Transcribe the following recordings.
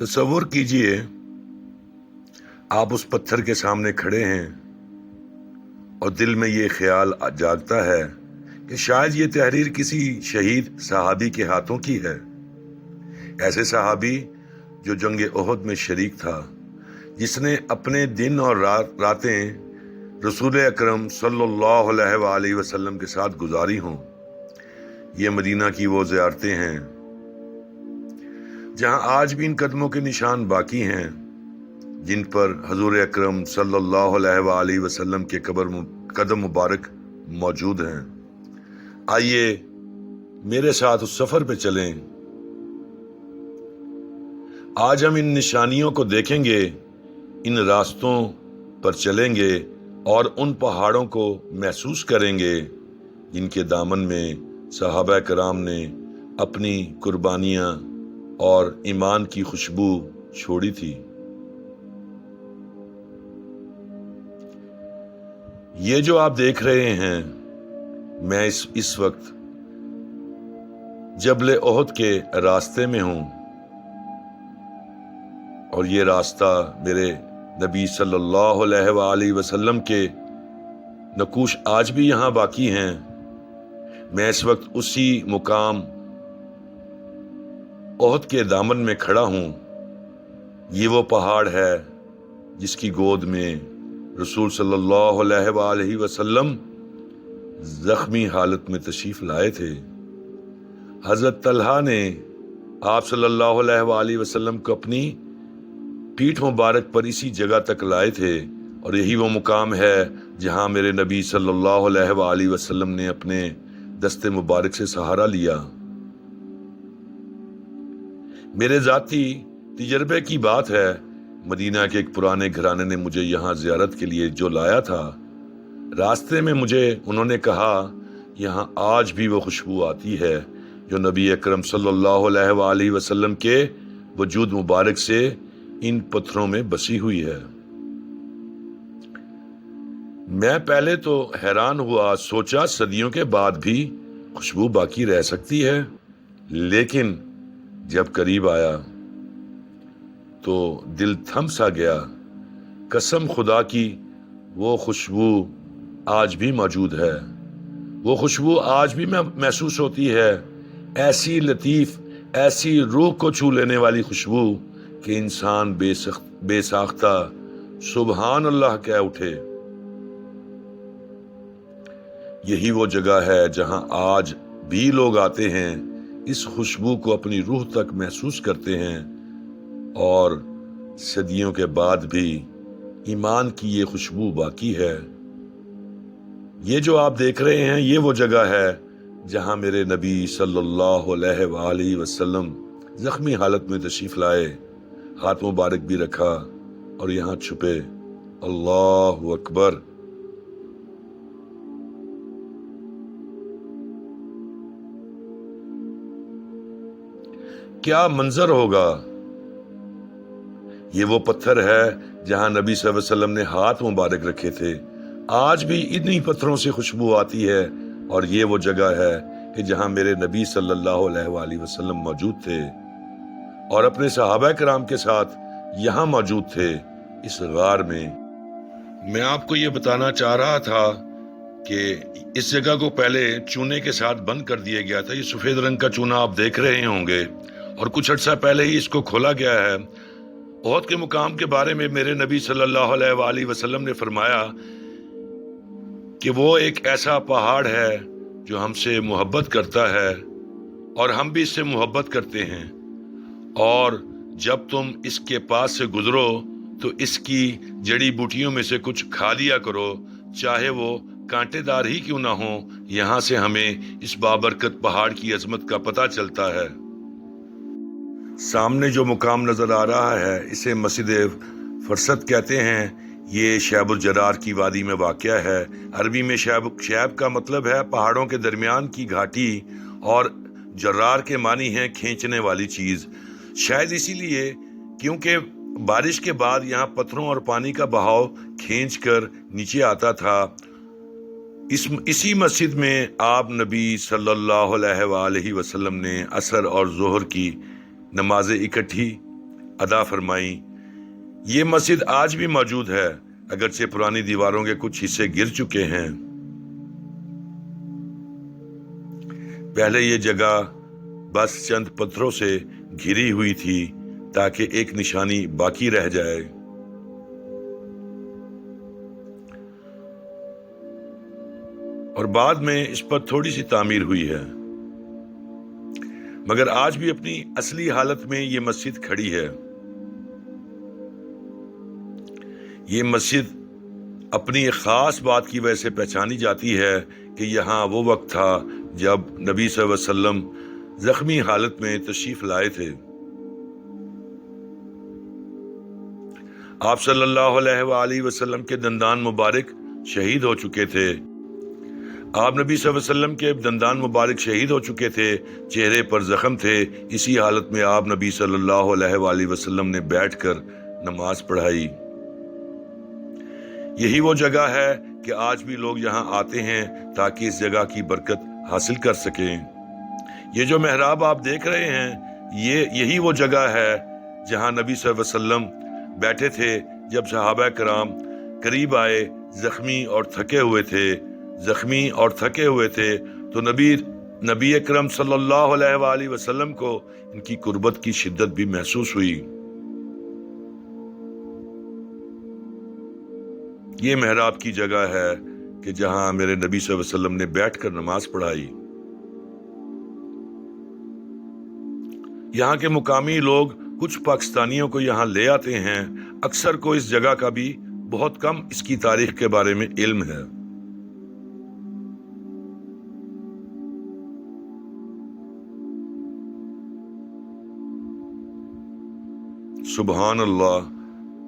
تصور کیجئے آپ اس پتھر کے سامنے کھڑے ہیں اور دل میں یہ خیال جاگتا ہے کہ شاید یہ تحریر کسی شہید صحابی کے ہاتھوں کی ہے، ایسے صحابی جو جنگ احد میں شریک تھا، جس نے اپنے دن اور راتیں رسول اکرم صلی اللہ علیہ وآلہ وسلم کے ساتھ گزاری ہوں۔ یہ مدینہ کی وہ زیارتیں ہیں جہاں آج بھی ان قدموں کے نشان باقی ہیں جن پر حضور اکرم صلی اللہ علیہ وآلہ وسلم کے قدم مبارک موجود ہیں۔ آئیے میرے ساتھ اس سفر پہ چلیں۔ آج ہم ان نشانیوں کو دیکھیں گے، ان راستوں پر چلیں گے اور ان پہاڑوں کو محسوس کریں گے جن کے دامن میں صحابہ کرام نے اپنی قربانیاں اور ایمان کی خوشبو چھوڑی تھی۔ یہ جو آپ دیکھ رہے ہیں، میں اس وقت جبل احد کے راستے میں ہوں، اور یہ راستہ میرے نبی صلی اللہ علیہ وآلہ وسلم کے نقوش آج بھی یہاں باقی ہیں۔ میں اس وقت اسی مقام احد کے دامن میں کھڑا ہوں۔ یہ وہ پہاڑ ہے جس کی گود میں رسول صلی اللہ علیہ وآلہ وسلم زخمی حالت میں تشریف لائے تھے۔ حضرت طلحہ نے آپ صلی اللہ علیہ وآلہ وسلم کو اپنی پیٹھ مبارک پر اسی جگہ تک لائے تھے، اور یہی وہ مقام ہے جہاں میرے نبی صلی اللہ علیہ وآلہ وسلم نے اپنے دست مبارک سے سہارا لیا۔ میرے ذاتی تجربے کی بات ہے، مدینہ کے ایک پرانے گھرانے نے مجھے یہاں زیارت کے لیے جو لایا تھا، راستے میں مجھے انہوں نے کہا یہاں آج بھی وہ خوشبو آتی ہے جو نبی اکرم صلی اللہ علیہ وآلہ وسلم کے وجود مبارک سے ان پتھروں میں بسی ہوئی ہے۔ میں پہلے تو حیران ہوا، سوچا صدیوں کے بعد بھی خوشبو باقی رہ سکتی ہے، لیکن جب قریب آیا تو دل تھم سا گیا۔ قسم خدا کی وہ خوشبو آج بھی موجود ہے، وہ خوشبو آج بھی محسوس ہوتی ہے، ایسی لطیف، ایسی روح کو چھو لینے والی خوشبو کہ انسان بے ساختہ سبحان اللہ کہہ اٹھے۔ یہی وہ جگہ ہے جہاں آج بھی لوگ آتے ہیں، اس خوشبو کو اپنی روح تک محسوس کرتے ہیں، اور صدیوں کے بعد بھی ایمان کی یہ خوشبو باقی ہے۔ یہ جو آپ دیکھ رہے ہیں، یہ وہ جگہ ہے جہاں میرے نبی صلی اللہ علیہ وآلہ وسلم زخمی حالت میں تشریف لائے، ہاتھ مبارک بھی رکھا اور یہاں چھپے۔ اللہ اکبر۔ کیا منظر ہوگا! یہ وہ پتھر ہے جہاں نبی صلی اللہ علیہ وسلم نے ہاتھ مبارک رکھے تھے، آج بھی انہی پتھروں سے خوشبو آتی ہے، اور یہ وہ جگہ ہے کہ جہاں میرے نبی صلی اللہ علیہ وآلہ وسلم موجود تھے اور اپنے صحابہ کرام کے ساتھ یہاں موجود تھے اس غار میں۔ میں آپ کو یہ بتانا چاہ رہا تھا کہ اس جگہ کو پہلے چونے کے ساتھ بند کر دیا گیا تھا۔ یہ سفید رنگ کا چونا آپ دیکھ رہے ہوں گے، اور کچھ عرصہ پہلے ہی اس کو کھولا گیا ہے۔ احد کے مقام کے بارے میں میرے نبی صلی اللہ علیہ وآلہ وسلم نے فرمایا کہ وہ ایک ایسا پہاڑ ہے جو ہم سے محبت کرتا ہے، اور ہم بھی اس سے محبت کرتے ہیں، اور جب تم اس کے پاس سے گزرو تو اس کی جڑی بوٹیوں میں سے کچھ کھا لیا کرو، چاہے وہ کانٹے دار ہی کیوں نہ ہو۔ یہاں سے ہمیں اس بابرکت پہاڑ کی عظمت کا پتہ چلتا ہے۔ سامنے جو مقام نظر آ رہا ہے اسے مسجد فرست کہتے ہیں۔ یہ شیب الجرار کی وادی میں واقع ہے۔ عربی میں شیب کا مطلب ہے پہاڑوں کے درمیان کی گھاٹی، اور جرار کے معنی ہے کھینچنے والی چیز۔ شاید اسی لیے کیونکہ بارش کے بعد یہاں پتھروں اور پانی کا بہاؤ کھینچ کر نیچے آتا تھا۔ اسی مسجد میں آپ نبی صلی اللہ علیہ وآلہ وسلم نے عصر اور ظہر کی نمازیں اکٹھی ادا فرمائیں۔ یہ مسجد آج بھی موجود ہے، اگرچہ پرانی دیواروں کے کچھ حصے گر چکے ہیں۔ پہلے یہ جگہ بس چند پتھروں سے گھری ہوئی تھی تاکہ ایک نشانی باقی رہ جائے۔ اور بعد میں اس پر تھوڑی سی تعمیر ہوئی ہے، مگر آج بھی اپنی اصلی حالت میں یہ مسجد کھڑی ہے۔ یہ مسجد اپنی ایک خاص بات کی وجہ سے پہچانی جاتی ہے کہ یہاں وہ وقت تھا جب نبی صلی اللہ علیہ وسلم زخمی حالت میں تشریف لائے تھے۔ آپ صلی اللہ علیہ وآلہ وسلم کے دندان مبارک شہید ہو چکے تھے۔ آپ نبی صلی اللہ علیہ وسلم کے دندان مبارک شہید ہو چکے تھے، چہرے پر زخم تھے۔ اسی حالت میں آپ نبی صلی اللہ علیہ وآلہ وسلم نے بیٹھ کر نماز پڑھائی۔ یہی وہ جگہ ہے کہ آج بھی لوگ یہاں آتے ہیں تاکہ اس جگہ کی برکت حاصل کر سکیں۔ یہ جو محراب آپ دیکھ رہے ہیں، یہی وہ جگہ ہے جہاں نبی صلی اللہ علیہ وسلم بیٹھے تھے جب صحابہ کرام قریب آئے، زخمی اور تھکے ہوئے تھے تو نبی اکرم صلی اللہ علیہ وآلہ وسلم کو ان کی قربت کی شدت بھی محسوس ہوئی۔ یہ محراب کی جگہ ہے کہ جہاں میرے نبی صلی اللہ علیہ وسلم نے بیٹھ کر نماز پڑھائی۔ یہاں کے مقامی لوگ کچھ پاکستانیوں کو یہاں لے آتے ہیں، اکثر کو اس جگہ کا بھی بہت کم اس کی تاریخ کے بارے میں علم ہے۔ سبحان اللہ،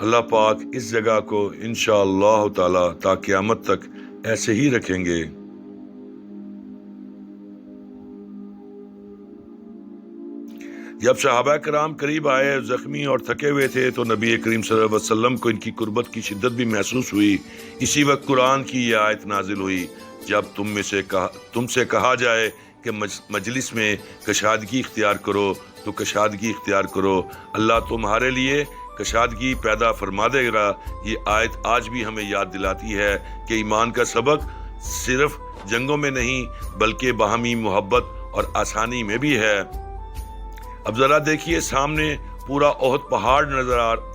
اللہ پاک اس جگہ کو انشاءاللہ تعالی تا قیامت تک ایسے ہی رکھیں گے۔ جب صحابہ کرام قریب آئے، زخمی اور تھکے ہوئے تھے، تو نبی کریم صلی اللہ علیہ وسلم کو ان کی قربت کی شدت بھی محسوس ہوئی۔ اسی وقت قرآن کی یہ آیت نازل ہوئی، جب تم سے کہا جائے کہ مجلس میں کشادگی اختیار کرو تو کشادگی اختیار کرو، اللہ تمہارے لیے کشادگی پیدا فرما دے گا۔ یہ آیت آج بھی ہمیں یاد دلاتی ہے کہ ایمان کا سبق صرف جنگوں میں نہیں بلکہ باہمی محبت اور آسانی میں بھی ہے۔ اب ذرا دیکھیے، سامنے پورا احد پہاڑ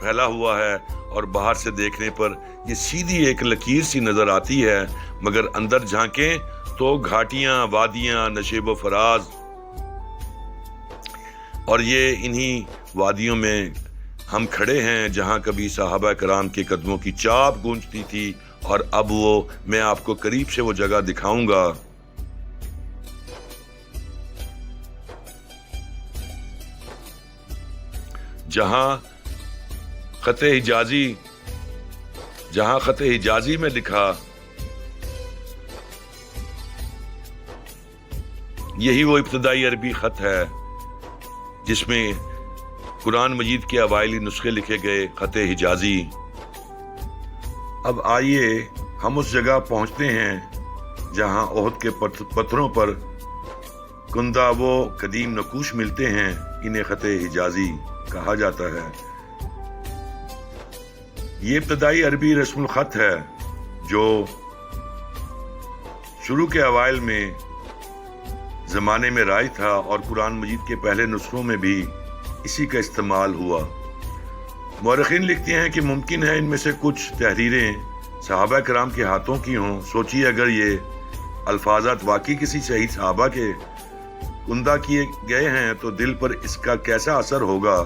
پھیلا ہوا ہے اور باہر سے دیکھنے پر یہ سیدھی ایک لکیر سی نظر آتی ہے، مگر اندر جھانکیں تو گھاٹیاں، وادیاں، نشیب و فراز، اور یہ انہی وادیوں میں ہم کھڑے ہیں جہاں کبھی صحابہ کرام کے قدموں کی چاپ گونجتی تھی، اور اب میں آپ کو قریب سے وہ جگہ دکھاؤں گا۔ جہاں خط حجازی میں لکھا، یہی وہ ابتدائی عربی خط ہے جس میں قرآن مجید کے اوائلی نسخے لکھے گئے، خط حجازی۔ اب آئیے ہم اس جگہ پہنچتے ہیں جہاں احد کے پتھروں پر کندہ وہ قدیم نقوش ملتے ہیں، انہیں خط حجازی کہا جاتا ہے۔ یہ ابتدائی عربی رسم الخط ہے جو شروع کے اوائل میں زمانے میں رائج تھا، اور قرآن مجید کے پہلے نسخوں میں بھی اسی کا استعمال ہوا۔ مورخین لکھتے ہیں کہ ممکن ہے ان میں سے کچھ تحریریں صحابہ کرام کے ہاتھوں کی ہوں۔ سوچیے اگر یہ الفاظات واقعی کسی شہید صحابہ کے کندہ کیے گئے ہیں تو دل پر اس کا کیسا اثر ہوگا۔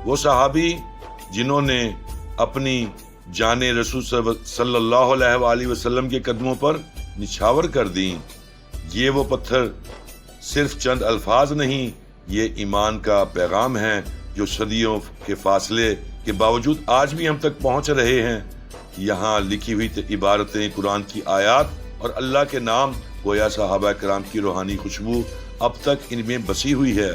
وہ صحابی جنہوں نے اپنی جان رسول صلی اللہ علیہ وآلہ وسلم کے قدموں پر نچھاور کر دیں، یہ وہ پتھر صرف چند الفاظ نہیں، یہ ایمان کا پیغام ہے جو صدیوں کے فاصلے کے باوجود آج بھی ہم تک پہنچ رہے ہیں۔ یہاں لکھی ہوئی عبارتیں، قرآن کی آیات اور اللہ کے نام گویا صحابہ کرام کی روحانی خوشبو اب تک ان میں بسی ہوئی ہے۔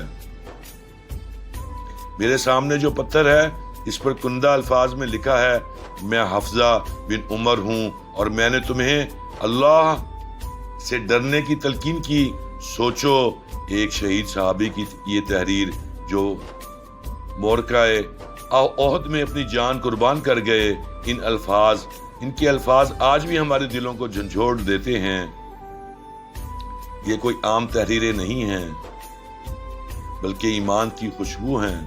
میرے سامنے جو پتھر ہے اس پر کندہ الفاظ میں لکھا ہے، میں حفصہ بن عمر ہوں اور میں نے تمہیں اللہ سے ڈرنے کی تلقین کی۔ سوچو، ایک شہید صحابی کی یہ تحریر جو مورکائے احد میں اپنی جان قربان کر گئے، ان کے الفاظ آج بھی ہمارے دلوں کو جھنجھوڑ دیتے ہیں۔ یہ کوئی عام تحریریں نہیں ہیں بلکہ ایمان کی خوشبو ہیں۔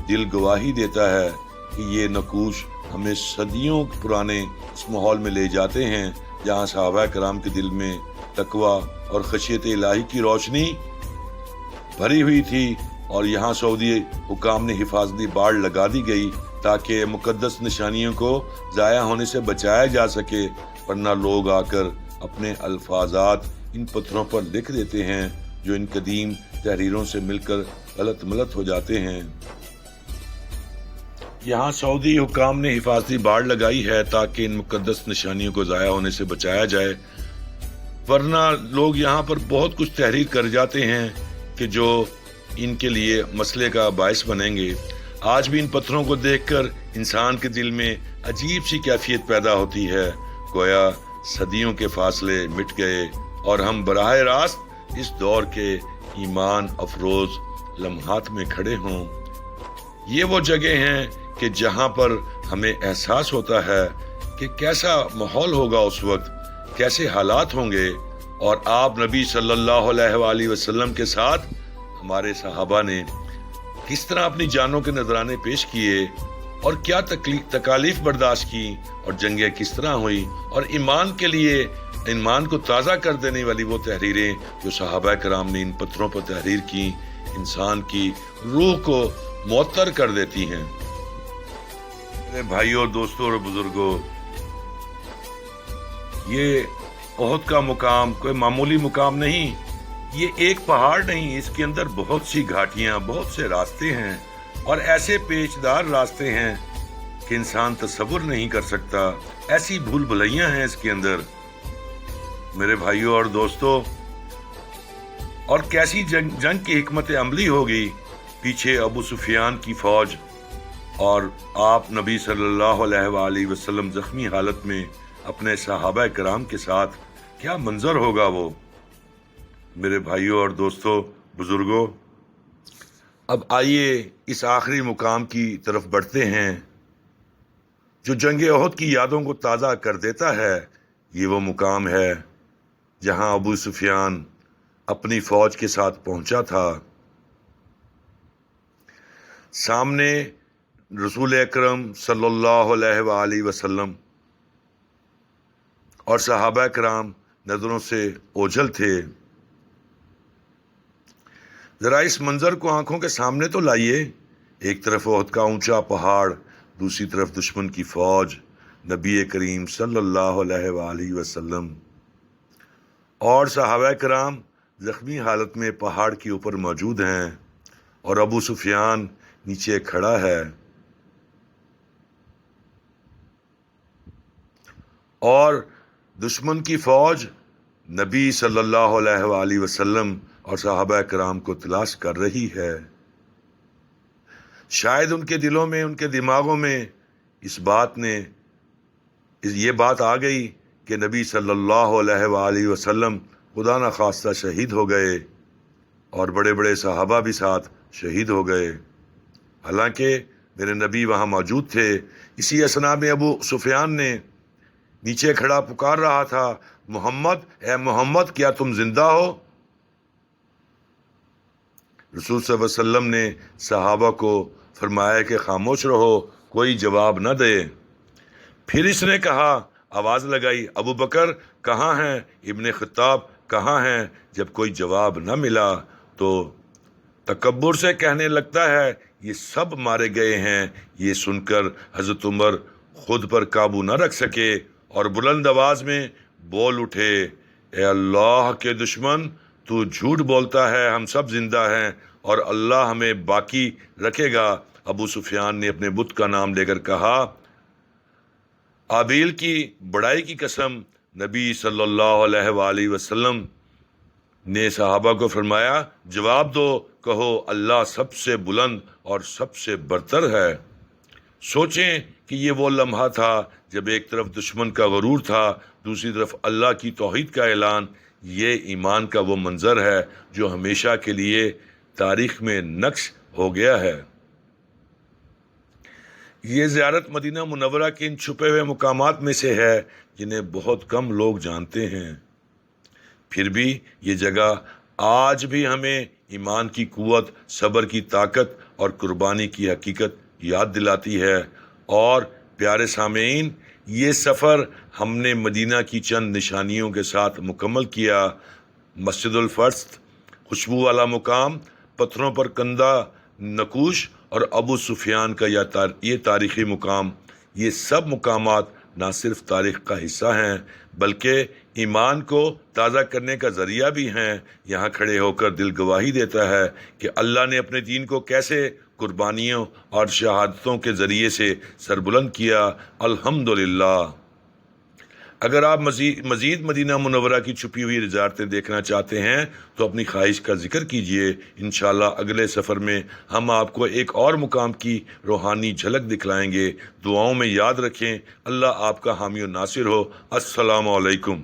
دل گواہی دیتا ہے کہ یہ نقوش ہمیں صدیوں پرانے اس ماحول میں لے جاتے ہیں جہاں صحابہ کرام کے دل میں تقویٰ اور خشیت الہی کی روشنی بھری ہوئی تھی، اور یہاں سعودی حکام نے حفاظتی باڑ لگا دی گئی تاکہ مقدس نشانیوں کو ضائع ہونے سے بچایا جا سکے، ورنہ لوگ آ کر اپنے الفاظات ان پتھروں پر لکھ دیتے ہیں جو ان قدیم تحریروں سے مل کر غلط ملت ہو جاتے ہیں۔ یہاں سعودی حکام نے حفاظتی باڑ لگائی ہے تاکہ ان مقدس نشانیوں کو ضائع ہونے سے بچایا جائے، ورنہ لوگ یہاں پر بہت کچھ تحریر کر جاتے ہیں کہ جو ان کے لیے مسئلے کا باعث بنیں گے۔ آج بھی ان پتھروں کو دیکھ کر انسان کے دل میں عجیب سی کیفیت پیدا ہوتی ہے، گویا صدیوں کے فاصلے مٹ گئے اور ہم براہ راست اس دور کے ایمان افروز لمحات میں کھڑے ہوں۔ یہ وہ جگہ ہیں کہ جہاں پر ہمیں احساس ہوتا ہے کہ کیسا ماحول ہوگا اس وقت، کیسے حالات ہوں گے، اور آپ نبی صلی اللہ علیہ وآلہ وسلم کے ساتھ ہمارے صحابہ نے کس طرح اپنی جانوں کے نذرانے پیش کیے اور کیا تکالیف برداشت کی، اور جنگیں کس طرح ہوئی، اور ایمان کے لیے ایمان کو تازہ کر دینے والی وہ تحریریں جو صحابہ کرام نے ان پتھروں پر تحریر کی، انسان کی روح کو معطر کر دیتی ہیں۔ میرے بھائیوں، دوستوں اور بزرگوں، یہ احد کا مقام کوئی معمولی مقام نہیں، یہ ایک پہاڑ نہیں، اس کے اندر بہت سی گھاٹیاں، بہت سے راستے ہیں، اور ایسے پیچدار راستے ہیں کہ انسان تصور نہیں کر سکتا، ایسی بھول بھلیاں ہیں اس کے اندر۔ میرے بھائیوں اور دوستوں، اور کیسی جنگ کی حکمت عملی ہوگی، پیچھے ابو سفیان کی فوج اور آپ نبی صلی اللہ علیہ وآلہ وسلم زخمی حالت میں اپنے صحابہ کرام کے ساتھ، کیا منظر ہوگا وہ۔ میرے بھائیوں اور دوستوں، بزرگوں، اب آئیے اس آخری مقام کی طرف بڑھتے ہیں جو جنگ احد کی یادوں کو تازہ کر دیتا ہے۔ یہ وہ مقام ہے جہاں ابو سفیان اپنی فوج کے ساتھ پہنچا تھا۔ سامنے رسول اکرم صلی اللہ علیہ وآلہ وسلم اور صحابہ کرام نظروں سے اوجھل تھے۔ ذرا اس منظر کو آنکھوں کے سامنے تو لائیے، ایک طرف احد کا اونچا پہاڑ، دوسری طرف دشمن کی فوج، نبی کریم صلی اللہ علیہ وآلہ وسلم اور صحابہ کرام زخمی حالت میں پہاڑ کے اوپر موجود ہیں، اور ابو سفیان نیچے کھڑا ہے، اور دشمن کی فوج نبی صلی اللہ علیہ وآلہ وسلم اور صحابہ کرام کو تلاش کر رہی ہے۔ شاید ان کے دلوں میں، ان کے دماغوں میں یہ بات آ گئی کہ نبی صلی اللہ علیہ وآلہ وسلم خدا نہ خواستہ شہید ہو گئے، اور بڑے بڑے صحابہ بھی ساتھ شہید ہو گئے، حالانکہ میرے نبی وہاں موجود تھے۔ اسی اثناء میں ابو سفیان نے نیچے کھڑا پکار رہا تھا، محمد، اے محمد، کیا تم زندہ ہو؟ رسول صلی اللہ علیہ وسلم نے صحابہ کو فرمایا کہ خاموش رہو، کوئی جواب نہ دے۔ پھر اس نے کہا، آواز لگائی، ابو بکر کہاں ہیں؟ ابن خطاب کہاں ہیں؟ جب کوئی جواب نہ ملا تو تکبر سے کہنے لگتا ہے، یہ سب مارے گئے ہیں۔ یہ سن کر حضرت عمر خود پر قابو نہ رکھ سکے اور بلند آواز میں بول اٹھے، اے اللہ کے دشمن، تو جھوٹ بولتا ہے، ہم سب زندہ ہیں اور اللہ ہمیں باقی رکھے گا۔ ابو سفیان نے اپنے بت کا نام لے کر کہا، آبیل کی بڑائی کی قسم۔ نبی صلی اللہ علیہ وآلہ وسلم نے صحابہ کو فرمایا، جواب دو، کہو اللہ سب سے بلند اور سب سے برتر ہے۔ سوچیں کہ یہ وہ لمحہ تھا جب ایک طرف دشمن کا غرور تھا، دوسری طرف اللہ کی توحید کا اعلان۔ یہ ایمان کا وہ منظر ہے جو ہمیشہ کے لیے تاریخ میں نقش ہو گیا ہے۔ یہ زیارت مدینہ منورہ کے ان چھپے ہوئے مقامات میں سے ہے جنہیں بہت کم لوگ جانتے ہیں، پھر بھی یہ جگہ آج بھی ہمیں ایمان کی قوت، صبر کی طاقت اور قربانی کی حقیقت یاد دلاتی ہے۔ اور پیارے سامعین، یہ سفر ہم نے مدینہ کی چند نشانیوں کے ساتھ مکمل کیا۔ مسجد الفرست، خوشبو والا مقام، پتھروں پر کندہ نقوش اور ابو سفیان کا یہ تاریخی مقام، یہ سب مقامات نہ صرف تاریخ کا حصہ ہیں بلکہ ایمان کو تازہ کرنے کا ذریعہ بھی ہیں۔ یہاں کھڑے ہو کر دل گواہی دیتا ہے کہ اللہ نے اپنے دین کو کیسے قربانیوں اور شہادتوں کے ذریعے سے سربلند کیا۔ الحمدللہ۔ اگر آپ مزید مدینہ منورہ کی چھپی ہوئی زیارتیں دیکھنا چاہتے ہیں تو اپنی خواہش کا ذکر کیجیے۔ انشاءاللہ اگلے سفر میں ہم آپ کو ایک اور مقام کی روحانی جھلک دکھلائیں گے۔ دعاؤں میں یاد رکھیں۔ اللہ آپ کا حامی و ناصر ہو۔ السلام علیکم۔